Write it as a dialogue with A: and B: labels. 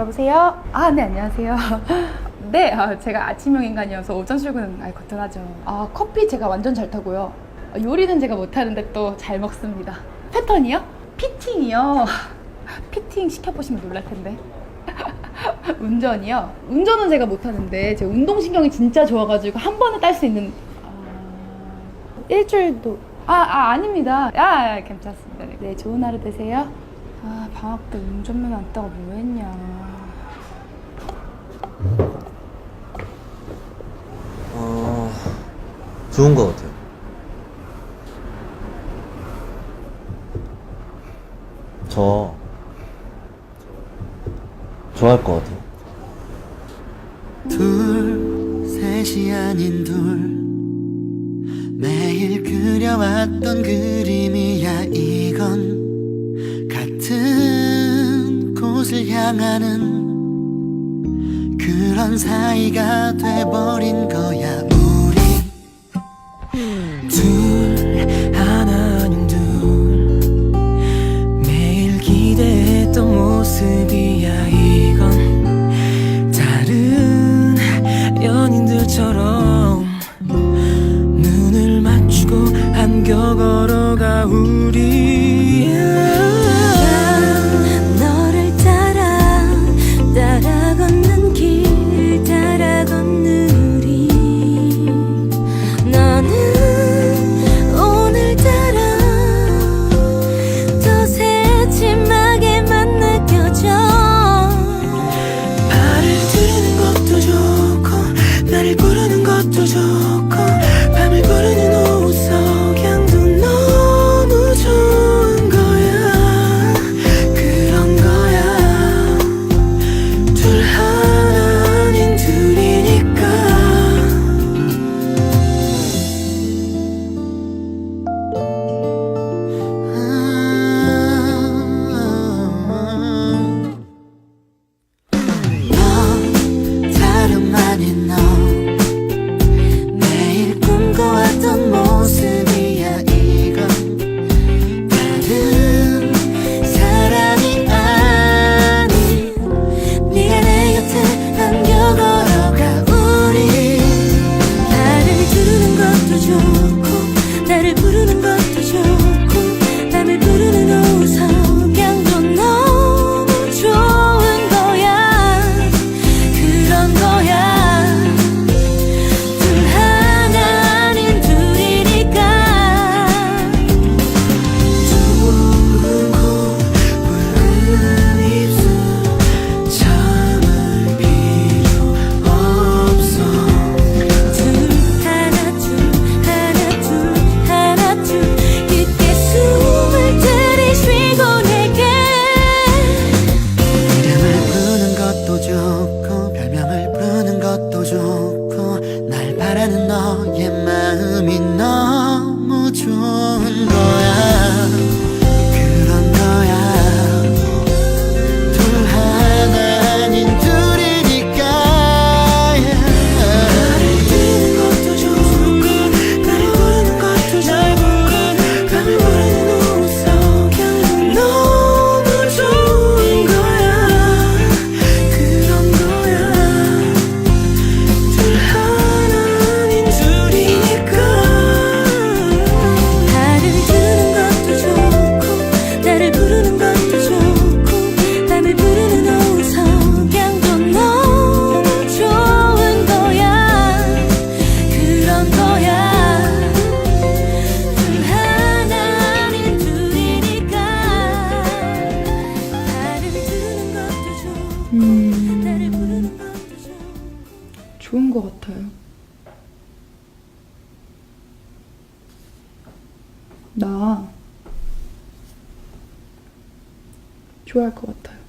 A: 여보세요? 아, 네, 안녕하세요. 네, 제가 아침형 인간이어서 오전 출근은 거뜬하죠. 커피 제가 완전 잘 타고요. 요리는 제가 못하는데 또 잘 먹습니다. 패턴이요? 피팅이요? 피팅 시켜보시면 놀랄 텐데. 운전이요? 운전은 제가 못하는데 제가 운동신경이 진짜 좋아가지고 한 번에 딸 수 있는 일주일도 아닙니다. 괜찮습니다. 네, 좋은 하루 되세요. 방학 때 운전면허 안 따고 뭐 했냐.
B: 좋은 것 같아요. 저 좋아할 것 같아요.
C: 둘, 셋이 아닌 둘, 매일 그려왔던 그림이야. 이건 같은 곳을 향하는 그런 사이가 돼버린 거야. 우리 둘, 하나 아닌 둘, 매일 기대했던 모습이야. 이건 다른 연인들처럼 눈을 맞추고 안겨 걸어가. 우리 너를 따라 걷는 길, 따라 걷는 우리. 너는 오늘따라 더 새침하게만 느껴져. 발을 들이는 것도 좋고 나를 부르는 것도 좋고 밤을 부르는 오후 석양도 너무 좋은 거야. 그런 거야. 둘 하나 아닌 둘이니까. 너, 다름 아닌 너, 매일 꿈꿔왔던 모습이야. 이건 다른 사람이 아닌 네가 내 곁에 안겨 걸어가. 우리 나를 부르는 것도 좋고 나를 부르는 것도 좋고 밤을 부르는 오후 석양도 너무 좋은 거야. 그런 거야. 둘 하나 아닌 둘이니까. 두근고 부르는 입술 참을 필요 없어. 둘 하나 둘 깊게 숨을 들이쉬고 내게 이름을 부르는 것도 좋고 별명을 부르는 것도 좋고 날 바라는 너의 마음이 너무 좋은 거야. 그런 거야. 둘 하나 아닌 둘이니까. 나를 듣는 것도 좋고 나를 부르는 것도 좋고 밤을 부르는 오후 석양도 너무 좋은 거야. 그런 거야. 둘 하나 아닌 둘이니까. 나를 듣는 것도 좋고 나를 부르는 것도 좋고 밤을 부르는 오후 석양도 너무 좋은 거야. 그런 거야. 둘 하나 아닌 둘이니까. 나를 듣는 것도 좋고 나를 부르는 것도 좋고.
A: 좋은 것 같아요. 나 좋아할 것 같아요.